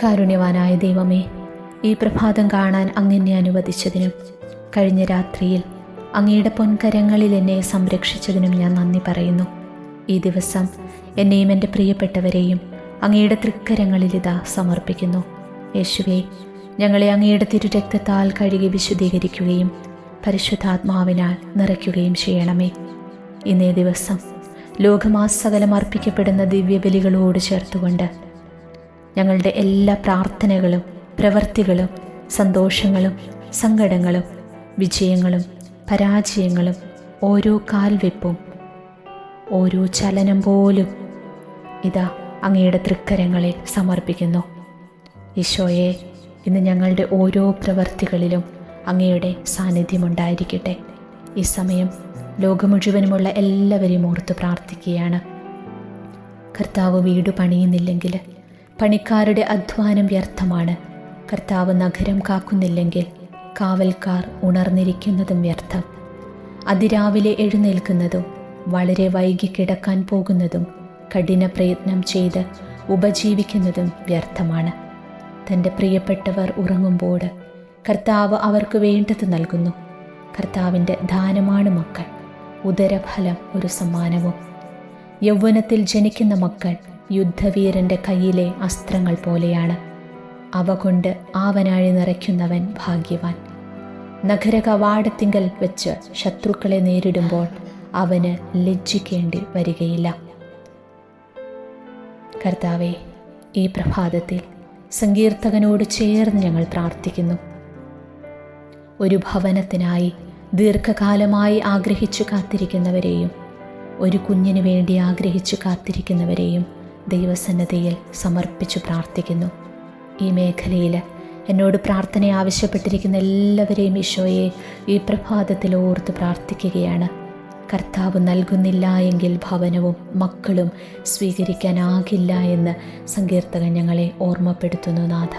കാരുണ്യവാനായ ദൈവമേ, ഈ പ്രഭാതം കാണാൻ അങ്ങെന്നെ അനുവദിച്ചതിനും കഴിഞ്ഞ രാത്രിയിൽ അങ്ങയുടെ പൊൻകരങ്ങളിൽ എന്നെ സംരക്ഷിച്ചതിനും ഞാൻ നന്ദി പറയുന്നു. ഈ ദിവസം എന്നെയും എൻ്റെ പ്രിയപ്പെട്ടവരെയും അങ്ങയുടെ തൃക്കരങ്ങളിലിതാ സമർപ്പിക്കുന്നു. യേശുവേ, ഞങ്ങളെ അങ്ങയുടെ തിരുരക്തത്താൽ കഴുകി വിശുദ്ധീകരിക്കുകയും പരിശുദ്ധാത്മാവിനാൽ നിറയ്ക്കുകയും ചെയ്യണമേ. ഇന്നേ ദിവസം ലോകമാസകലം അർപ്പിക്കപ്പെടുന്ന ദിവ്യബലികളോട് ചേർത്തുകൊണ്ട് ഞങ്ങളുടെ എല്ലാ പ്രാർത്ഥനകളും പ്രവൃത്തികളും സന്തോഷങ്ങളും സങ്കടങ്ങളും വിജയങ്ങളും പരാജയങ്ങളും ഓരോ കാൽവെപ്പും ഓരോ ചലനം പോലും ഇതാ അങ്ങയുടെ തൃക്കരങ്ങളിൽ സമർപ്പിക്കുന്നു. ഈശോയെ, ഇന്ന് ഞങ്ങളുടെ ഓരോ പ്രവൃത്തികളിലും അങ്ങയുടെ സാന്നിധ്യമുണ്ടായിരിക്കട്ടെ. ഈ സമയം ലോകം മുഴുവനുമുള്ള എല്ലാവരെയും ഓർത്ത് പ്രാർത്ഥിക്കുകയാണ്. കർത്താവ് വീട് പണിയുന്നില്ലെങ്കിൽ പണിക്കാരുടെ അധ്വാനം വ്യർത്ഥമാണ്. കർത്താവ് നഗരം കാക്കുന്നില്ലെങ്കിൽ കാവൽക്കാർ ഉണർന്നിരിക്കുന്നതും വ്യർത്ഥം. അതിരാവിലെ എഴുന്നേൽക്കുന്നതും വളരെ വൈകി കിടക്കാൻ പോകുന്നതും കഠിന പ്രയത്നം ചെയ്ത് ഉപജീവിക്കുന്നതും വ്യർത്ഥമാണ്. തൻ്റെ പ്രിയപ്പെട്ടവർ ഉറങ്ങുമ്പോൾ കർത്താവ് അവർക്ക് വേണ്ടത് നൽകുന്നു. കർത്താവിൻ്റെ ദാനമാണ് മക്കൾ, ഉദരഫലം ഒരു സമ്മാനവും. യൗവനത്തിൽ ജനിക്കുന്ന മക്കൾ യുദ്ധവീരൻ്റെ കയ്യിലെ അസ്ത്രങ്ങൾ പോലെയാണ്. അവ കൊണ്ട് ആവനാഴി നിറയ്ക്കുന്നവൻ ഭാഗ്യവാൻ. നഗര കവാടത്തിങ്കൽ വെച്ച് ശത്രുക്കളെ നേരിടുമ്പോൾ അവന് ലജ്ജിക്കേണ്ടി വരികയില്ല. കർത്താവെ, ഈ പ്രഭാതത്തിൽ സങ്കീർത്തകനോട് ചേർന്ന് ഞങ്ങൾ പ്രാർത്ഥിക്കുന്നു. ഒരു ഭവനത്തിനായി ദീർഘകാലമായി ആഗ്രഹിച്ചു കാത്തിരിക്കുന്നവരെയും ഒരു കുഞ്ഞിന് വേണ്ടി ആഗ്രഹിച്ചു കാത്തിരിക്കുന്നവരെയും ദൈവസന്നിധിയിൽ സമർപ്പിച്ചു പ്രാർത്ഥിക്കുന്നു. ഈ മേഖലയിൽ എന്നോട് പ്രാർത്ഥന ആവശ്യപ്പെട്ടിരിക്കുന്ന എല്ലാവരെയും ഈശോയെ ഈ പ്രഭാതത്തിൽ ഓർത്ത് പ്രാർത്ഥിക്കുകയാണ്. കർത്താവ് നൽകുന്നില്ല എങ്കിൽ ഭവനവും മക്കളും സ്വീകരിക്കാനാകില്ല എന്ന് സങ്കീർത്തകൻ ഞങ്ങളെ ഓർമ്മപ്പെടുത്തുന്നു. നാഥ,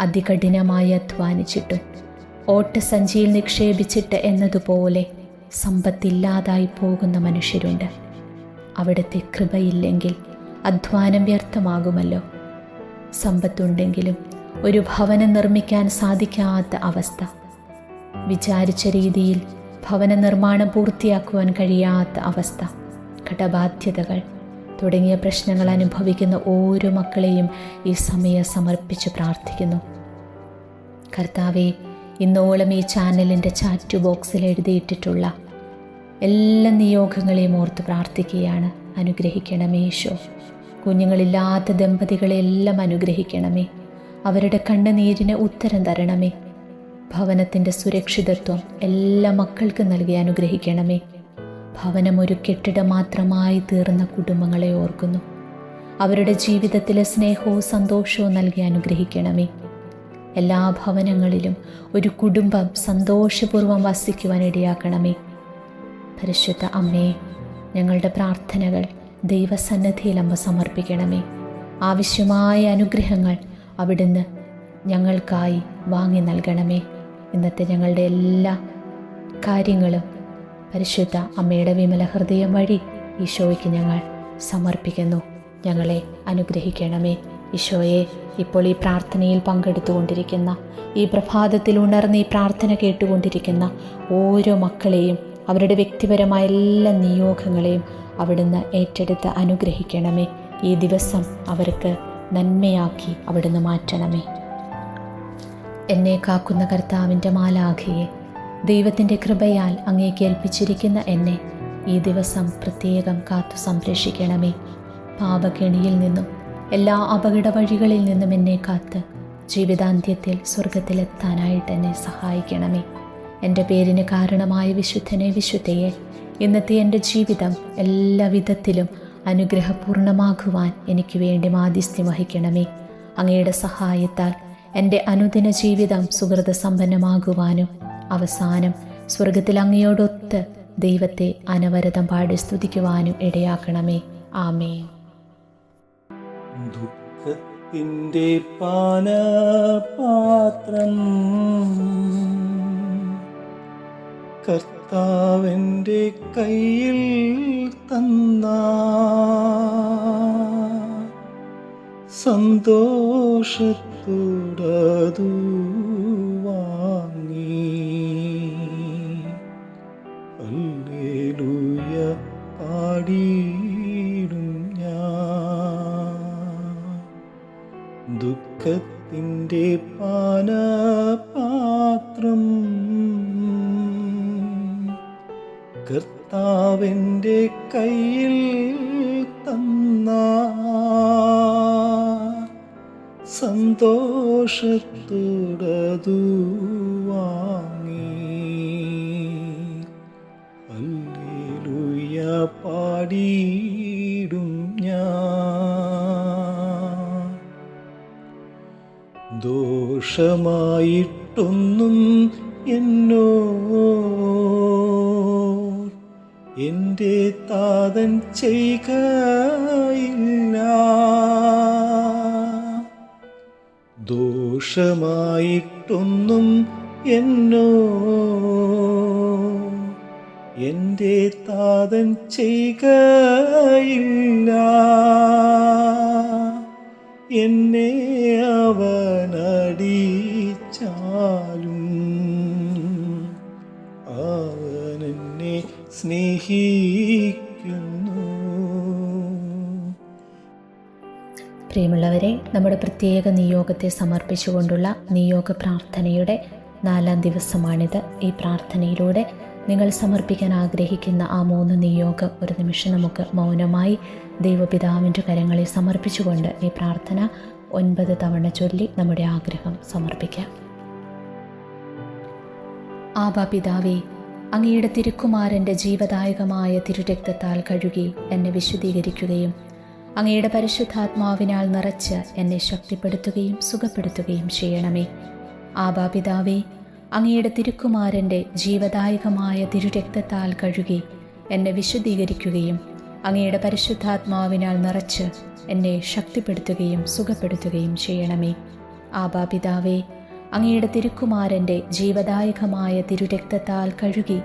അതികഠിനമായി അധ്വാനിച്ചിട്ടും ഓട്ടസഞ്ചിയിൽ നിക്ഷേപിച്ചിട്ട് എന്നതുപോലെ സമ്പത്തില്ലാതായി പോകുന്ന മനുഷ്യരുണ്ട്. അവിടുത്തെ കൃപയില്ലെങ്കിൽ അധ്വാനം വ്യർത്ഥമാകുമല്ലോ. സമ്പത്തുണ്ടെങ്കിലും ഒരു ഭവനം നിർമ്മിക്കാൻ സാധിക്കാത്ത അവസ്ഥ, വിചാരിച്ച രീതിയിൽ ഭവന നിർമ്മാണം പൂർത്തിയാക്കുവാൻ കഴിയാത്ത അവസ്ഥ, കടബാധ്യതകൾ തുടങ്ങിയ പ്രശ്നങ്ങൾ അനുഭവിക്കുന്ന ഓരോ മക്കളെയും ഈ സമയം സമർപ്പിച്ച് പ്രാർത്ഥിക്കുന്നു. കർത്താവെ, ഇന്നോളം ഈ ചാനലിൻ്റെ ചാറ്റ് ബോക്സിൽ എഴുതിയിട്ടിട്ടുള്ള എല്ലാ നിയോഗങ്ങളെയും ഓർത്ത് പ്രാർത്ഥിക്കുകയാണ്. അനുഗ്രഹിക്കണമേ ഈശോ. കുഞ്ഞുങ്ങളില്ലാത്ത ദമ്പതികളെല്ലാം അനുഗ്രഹിക്കണമേ. അവരുടെ കണ്ണുനീരിന് ഉത്തരം തരണമേ. ഭവനത്തിൻ്റെ സുരക്ഷിതത്വം എല്ലാ മക്കൾക്കും നൽകി അനുഗ്രഹിക്കണമേ. ഭവനം ഒരു കെട്ടിടം മാത്രമായി തീർന്ന കുടുംബങ്ങളെ ഓർക്കുന്നു. അവരുടെ ജീവിതത്തിലെ സ്നേഹവും സന്തോഷവും നൽകി അനുഗ്രഹിക്കണമേ. എല്ലാ ഭവനങ്ങളിലും ഒരു കുടുംബം സന്തോഷപൂർവ്വം വസിക്കുവാൻ ഇടയാക്കണമേ. പരിശുദ്ധ അമ്മേ, ഞങ്ങളുടെ പ്രാർത്ഥനകൾ ദൈവസന്നിധിയിൽ അമ്മ സമർപ്പിക്കണമേ. ആവശ്യമായ അനുഗ്രഹങ്ങൾ അവിടുന്ന് ഞങ്ങൾക്കായി വാങ്ങി നൽകണമേ. ഇന്നത്തെ ഞങ്ങളുടെ എല്ലാ കാര്യങ്ങളും പരിശുദ്ധ അമ്മയുടെ വിമല ഹൃദയം വഴി ഈശോയ്ക്ക് ഞങ്ങൾ സമർപ്പിക്കുന്നു. ഞങ്ങളെ അനുഗ്രഹിക്കണമേ. ഈശോയെ, ഇപ്പോൾ ഈ പ്രാർത്ഥനയിൽ പങ്കെടുത്തുകൊണ്ടിരിക്കുന്ന, ഈ പ്രഭാതത്തിൽ ഉണർന്ന് ഈ പ്രാർത്ഥന കേട്ടുകൊണ്ടിരിക്കുന്ന ഓരോ മക്കളെയും അവരുടെ വ്യക്തിപരമായ എല്ലാ നിയോഗങ്ങളെയും അവിടുന്ന് ഏറ്റെടുത്ത് അനുഗ്രഹിക്കണമേ. ഈ ദിവസം അവർക്ക് നന്മയാക്കി അവിടുന്ന് മാറ്റണമേ. എന്നെ കാക്കുന്ന കർത്താവിൻ്റെ മാലാഖയെ, ദൈവത്തിൻ്റെ കൃപയാൽ അങ്ങേക്ക് ഏൽപ്പിച്ചിരിക്കുന്ന എന്നെ ഈ ദിവസം പ്രത്യേകം കാത്തു സംരക്ഷിക്കണമേ. പാപകെണിയിൽ നിന്നും എല്ലാ അപകട വഴികളിൽ നിന്നും എന്നെ കാത്ത് ജീവിതാന്ത്യത്തിൽ സ്വർഗത്തിലെത്താനായിട്ട് എന്നെ സഹായിക്കണമേ. എൻ്റെ പേരിന് കാരണമായ വിശുദ്ധനെ, വിശുദ്ധയെ, ഇന്നത്തെ എൻ്റെ ജീവിതം എല്ലാ വിധത്തിലും അനുഗ്രഹപൂർണമാക്കുവാൻ എനിക്ക് വേണ്ടി മാധ്യസ്ഥ്യം വഹിക്കണമേ. അങ്ങയുടെ സഹായത്താൽ എൻ്റെ അനുദിന ജീവിതം സുഹൃത സമ്പന്നമാകുവാനും അവസാനം സ്വർഗത്തിൽ അങ്ങയോടൊത്ത് ദൈവത്തെ അനവരതം പാടി സ്തുതിക്കുവാനും ഇടയാക്കണമേ. ആമേൻ. ദുഃഖത്തിൻ്റെ പാനപാത്രം കർത്താവിൻ്റെ കയ്യിൽ തന്ന സന്തോഷത്തോടതു വാങ്ങി. ഹല്ലേലൂയ പാടിയിടും ഞാൻ. ദുഃഖത്തിൻ്റെ പാനപാത്രം കർത്താവിൻ്റെ കയ്യിൽ തന്ന സന്തോഷത്തോടതു വാങ്ങി. ഹല്ലേലൂയ പാടിയിടും ഞാൻ. ദോഷമായിട്ടൊന്നും എൻ്റെ താതൻ ചെയ്കയില്ല. ദോഷമായിട്ടൊന്നും എൻ്റെ താതൻ ചെയ്കയില്ല. എന്നെ അവനടിച്ചാലും അവനെന്നെ സ്നേഹിക്കുന്നു. പ്രിയമുള്ളവരെ, നമ്മുടെ പ്രത്യേക നിയോഗത്തെ സമർപ്പിച്ചുകൊണ്ടുള്ള നിയോഗ പ്രാർത്ഥനയുടെ 4-ാം ദിവസമാണിത്. ഈ പ്രാർത്ഥനയിലൂടെ നിങ്ങൾ സമർപ്പിക്കാൻ ആഗ്രഹിക്കുന്ന ആ 3 നിയോഗം ഒരു നിമിഷം നമുക്ക് മൗനമായി ദൈവപിതാവിൻ്റെ കരങ്ങളിൽ സമർപ്പിച്ചുകൊണ്ട് ഈ പ്രാർത്ഥന 9 തവണ ചൊല്ലി നമ്മുടെ ആഗ്രഹം സമർപ്പിക്കാം. ആബാ പിതാവേ, അങ്ങയുടെ തിരുക്കുമാരൻ്റെ ജീവദായകമായ തിരുരക്തത്താൽ കഴുകി എന്നെ വിശുദ്ധീകരിക്കുകയും അങ്ങയുടെ പരിശുദ്ധാത്മാവിനാൽ നിറച്ച് എന്നെ ശക്തിപ്പെടുത്തുകയും സുഖപ്പെടുത്തുകയും ചെയ്യണമേ. ആബാ പിതാവേ, അങ്ങയുടെ തിരുക്കുമാരൻ്റെ ജീവദായകമായ തിരുരക്തത്താൽ കഴുകി എന്നെ വിശുദ്ധീകരിക്കുകയും അങ്ങയുടെ പരിശുദ്ധാത്മാവിനാൽ നിറച്ച് എന്നെ ശക്തിപ്പെടുത്തുകയും സുഖപ്പെടുത്തുകയും ചെയ്യണമേ. ആബാ പിതാവേ, അങ്ങയുടെ തിരുക്കുമാരൻ്റെ ജീവദായകമായ തിരുരക്തത്താൽ കഴുകി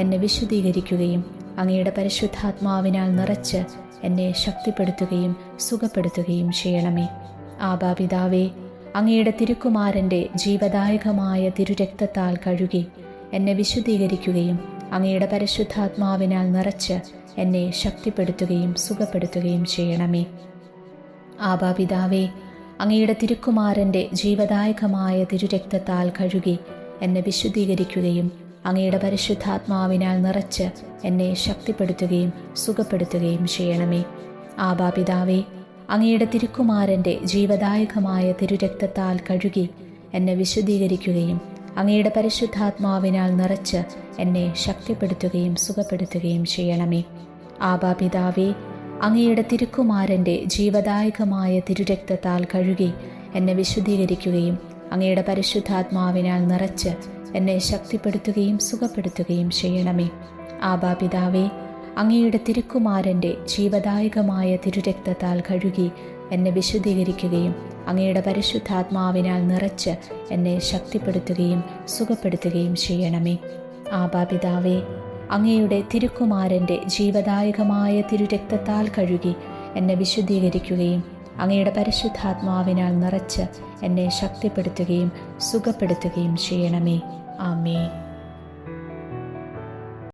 എന്നെ വിശുദ്ധീകരിക്കുകയും അങ്ങയുടെ പരിശുദ്ധാത്മാവിനാൽ നിറച്ച് എന്നെ ശക്തിപ്പെടുത്തുകയും സുഖപ്പെടുത്തുകയും ചെയ്യണമേ. ആബാ പിതാവേ, അങ്ങയുടെ തിരുക്കുമാരൻ്റെ ജീവദായകമായ തിരുരക്തത്താൽ കഴുകി എന്നെ വിശുദ്ധീകരിക്കുകയും അങ്ങയുടെ പരിശുദ്ധാത്മാവിനാൽ നിറച്ച് എന്നെ ശക്തിപ്പെടുത്തുകയും സുഖപ്പെടുത്തുകയും ചെയ്യണമേ. ആബാ പിതാവേ, അങ്ങയുടെ തിരുക്കുമാരൻ്റെ ജീവദായകമായ തിരുരക്തത്താൽ കഴുകി എന്നെ വിശുദ്ധീകരിക്കുകയും അങ്ങയുടെ പരിശുദ്ധാത്മാവിനാൽ നിറച്ച് എന്നെ ശക്തിപ്പെടുത്തുകയും സുഖപ്പെടുത്തുകയും ചെയ്യണമേ. ആബാ പിതാവേ, അങ്ങയുടെ തിരുക്കുമാരൻ്റെ ജീവദായകമായ തിരുരക്തത്താൽ കഴുകി എന്നെ വിശുദ്ധീകരിക്കുകയും അങ്ങയുടെ പരിശുദ്ധാത്മാവിനാൽ നിറച്ച് എന്നെ ശക്തിപ്പെടുത്തുകയും സുഖപ്പെടുത്തുകയും ചെയ്യണമേ. ആബാ പിതാവേ, അങ്ങയുടെ തിരുക്കുമാരൻ്റെ ജീവദായകമായ തിരുരക്തത്താൽ കഴുകി എന്നെ വിശുദ്ധീകരിക്കുകയും അങ്ങയുടെ പരിശുദ്ധാത്മാവിനാൽ നിറച്ച് എന്നെ ശക്തിപ്പെടുത്തുകയും സുഖപ്പെടുത്തുകയും ചെയ്യണമേ. ആബാ പിതാവേ, അങ്ങയുടെ തിരുക്കുമാരൻ്റെ ജീവദായകമായ തിരുരക്തത്താൽ കഴുകി എന്നെ വിശുദ്ധീകരിക്കുകയും അങ്ങയുടെ പരിശുദ്ധാത്മാവിനാൽ നിറച്ച് എന്നെ ശക്തിപ്പെടുത്തുകയും സുഖപ്പെടുത്തുകയും ചെയ്യണമേ. ആബാ പിതാവേ, അങ്ങയുടെ തിരുക്കുമാരൻ്റെ ജീവദായകമായ തിരുരക്തത്താൽ കഴുകി എന്നെ വിശുദ്ധീകരിക്കുകയും അങ്ങയുടെ പരിശുദ്ധാത്മാവിനാൽ നിറച്ച് എന്നെ ശക്തിപ്പെടുത്തുകയും സുഖപ്പെടുത്തുകയും ചെയ്യണമേ. ആമേൻ.